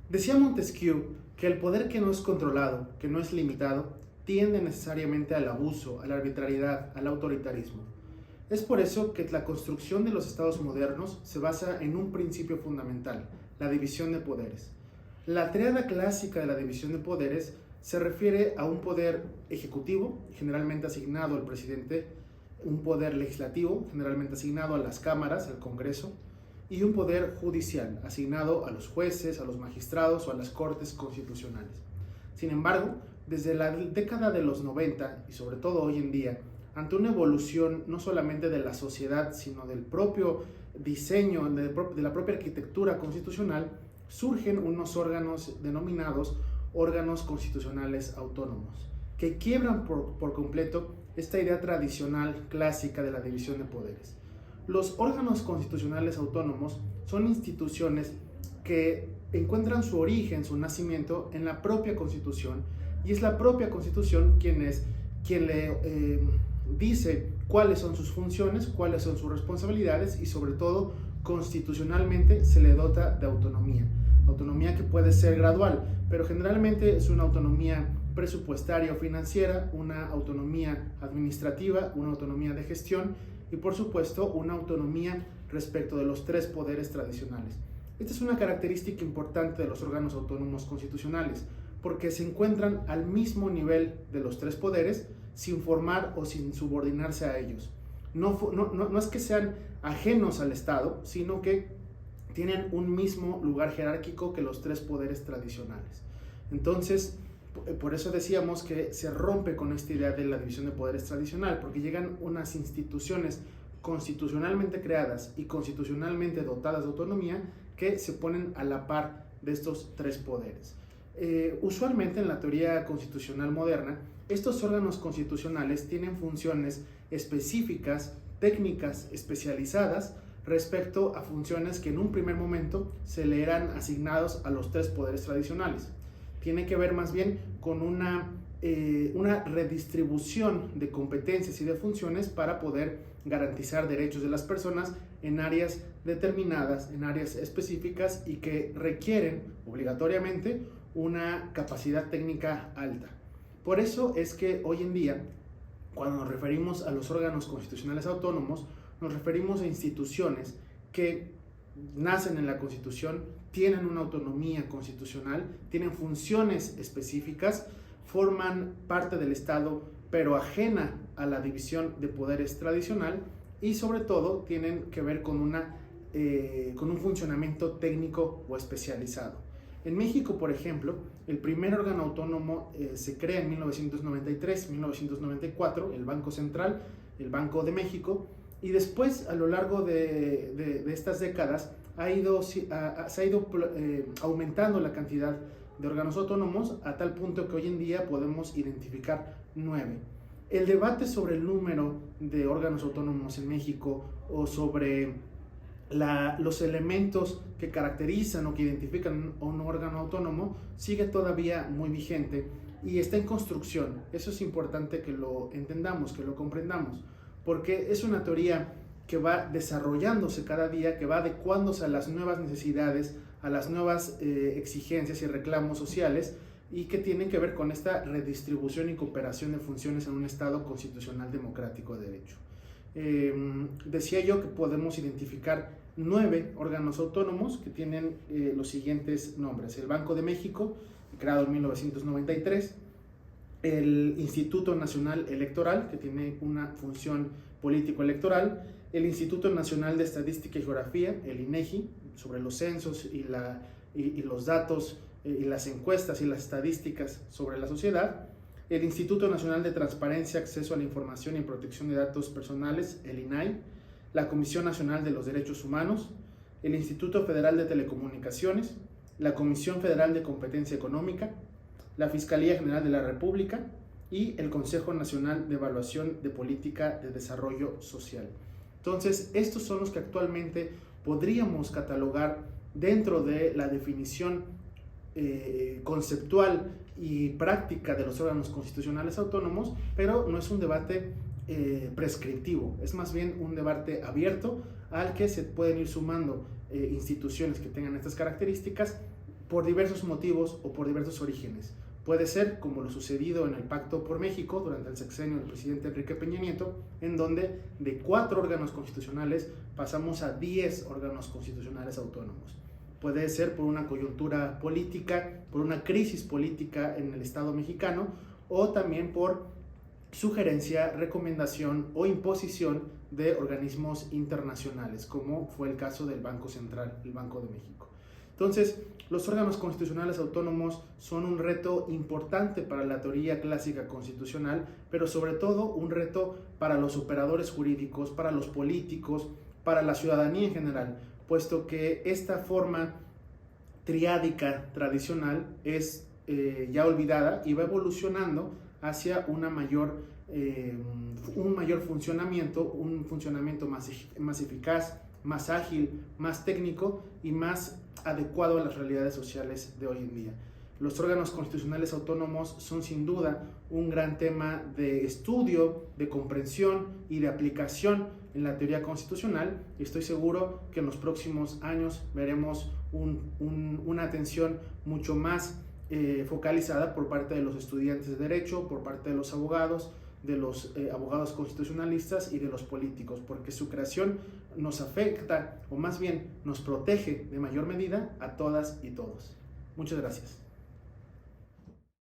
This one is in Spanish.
Decía Montesquieu que el poder que no es controlado, que no es limitado, tiende necesariamente al abuso, a la arbitrariedad, al autoritarismo. Es por eso que la construcción de los estados modernos se basa en un principio fundamental, la división de poderes. La tríada clásica de la división de poderes se refiere a un poder ejecutivo, generalmente asignado al presidente, un poder legislativo, generalmente asignado a las cámaras, al Congreso, y un poder judicial, asignado a los jueces, a los magistrados o a las cortes constitucionales. Sin embargo, desde la década de los 90 y sobre todo hoy en día, ante una evolución no solamente de la sociedad, sino del propio diseño, de la propia arquitectura constitucional, surgen unos órganos denominados órganos constitucionales autónomos, que quiebran por completo esta idea tradicional clásica de la división de poderes. Los órganos constitucionales autónomos son instituciones que encuentran su origen, su nacimiento en la propia Constitución, y es la propia Constitución quien le dice cuáles son sus funciones, cuáles son sus responsabilidades y sobre todo constitucionalmente se le dota de autonomía. Autonomía que puede ser gradual, pero generalmente es una autonomía presupuestaria o financiera, una autonomía administrativa, una autonomía de gestión y por supuesto una autonomía respecto de los tres poderes tradicionales. Esta es una característica importante de los órganos autónomos constitucionales, porque se encuentran al mismo nivel de los tres poderes sin formar o sin subordinarse a ellos. No es que sean ajenos al Estado, sino que tienen un mismo lugar jerárquico que los tres poderes tradicionales. Entonces, por eso decíamos que se rompe con esta idea de la división de poderes tradicional, porque llegan unas instituciones constitucionalmente creadas y constitucionalmente dotadas de autonomía que se ponen a la par de estos tres poderes. Usualmente en la teoría constitucional moderna, estos órganos constitucionales tienen funciones específicas, técnicas especializadas respecto a funciones que en un primer momento se le eran asignados a los tres poderes tradicionales. Tiene que ver más bien con una redistribución de competencias y de funciones para poder garantizar derechos de las personas en áreas determinadas, en áreas específicas y que requieren obligatoriamente una capacidad técnica alta. Por eso es que hoy en día, cuando nos referimos a los órganos constitucionales autónomos, nos referimos a instituciones que nacen en la Constitución, tienen una autonomía constitucional, tienen funciones específicas, forman parte del Estado, pero ajena a la división de poderes tradicional y sobre todo tienen que ver con un funcionamiento técnico o especializado. En México, por ejemplo, el primer órgano autónomo se crea en 1993-1994, el Banco Central, el Banco de México, y después, a lo largo de estas décadas, se ha ido aumentando la cantidad de órganos autónomos a tal punto que hoy en día podemos identificar 9. El debate sobre el número de órganos autónomos en México o sobre los elementos que caracterizan o que identifican a un órgano autónomo sigue todavía muy vigente y está en construcción. Eso es importante que lo entendamos, que lo comprendamos, porque es una teoría que va desarrollándose cada día, que va adecuándose a las nuevas necesidades, a las nuevas exigencias y reclamos sociales y que tienen que ver con esta redistribución y cooperación de funciones en un Estado constitucional democrático de derecho. Decía yo que podemos identificar 9 órganos autónomos que tienen los siguientes nombres: el Banco de México, creado en 1993, el Instituto Nacional Electoral, que tiene una función político-electoral, el Instituto Nacional de Estadística y Geografía, el INEGI, sobre los censos y los datos y las encuestas y las estadísticas sobre la sociedad, el Instituto Nacional de Transparencia, Acceso a la Información y Protección de Datos Personales, el INAI, la Comisión Nacional de los Derechos Humanos, el Instituto Federal de Telecomunicaciones, la Comisión Federal de Competencia Económica, la Fiscalía General de la República y el Consejo Nacional de Evaluación de Política de Desarrollo Social. Entonces, estos son los que actualmente podríamos catalogar dentro de la definición conceptual y práctica de los órganos constitucionales autónomos, pero no es un debate prescriptivo, es más bien un debate abierto al que se pueden ir sumando instituciones que tengan estas características por diversos motivos o por diversos orígenes. Puede ser como lo sucedido en el Pacto por México durante el sexenio del presidente Enrique Peña Nieto, en donde de 4 órganos constitucionales pasamos a 10 órganos constitucionales autónomos. Puede ser por una coyuntura política, por una crisis política en el Estado mexicano, o también por sugerencia, recomendación o imposición de organismos internacionales, como fue el caso del Banco Central, el Banco de México. Entonces, los órganos constitucionales autónomos son un reto importante para la teoría clásica constitucional, pero sobre todo un reto para los operadores jurídicos, para los políticos, para la ciudadanía en general, puesto que esta forma triádica tradicional es ya olvidada y va evolucionando hacia un mayor funcionamiento, un funcionamiento más eficaz, más ágil, más técnico y más adecuado a las realidades sociales de hoy en día. Los órganos constitucionales autónomos son sin duda un gran tema de estudio, de comprensión y de aplicación en la teoría constitucional, y estoy seguro que en los próximos años veremos una atención mucho más focalizada por parte de los estudiantes de Derecho, por parte de los abogados constitucionalistas y de los políticos, porque su creación nos afecta, o más bien nos protege de mayor medida a todas y todos. Muchas gracias.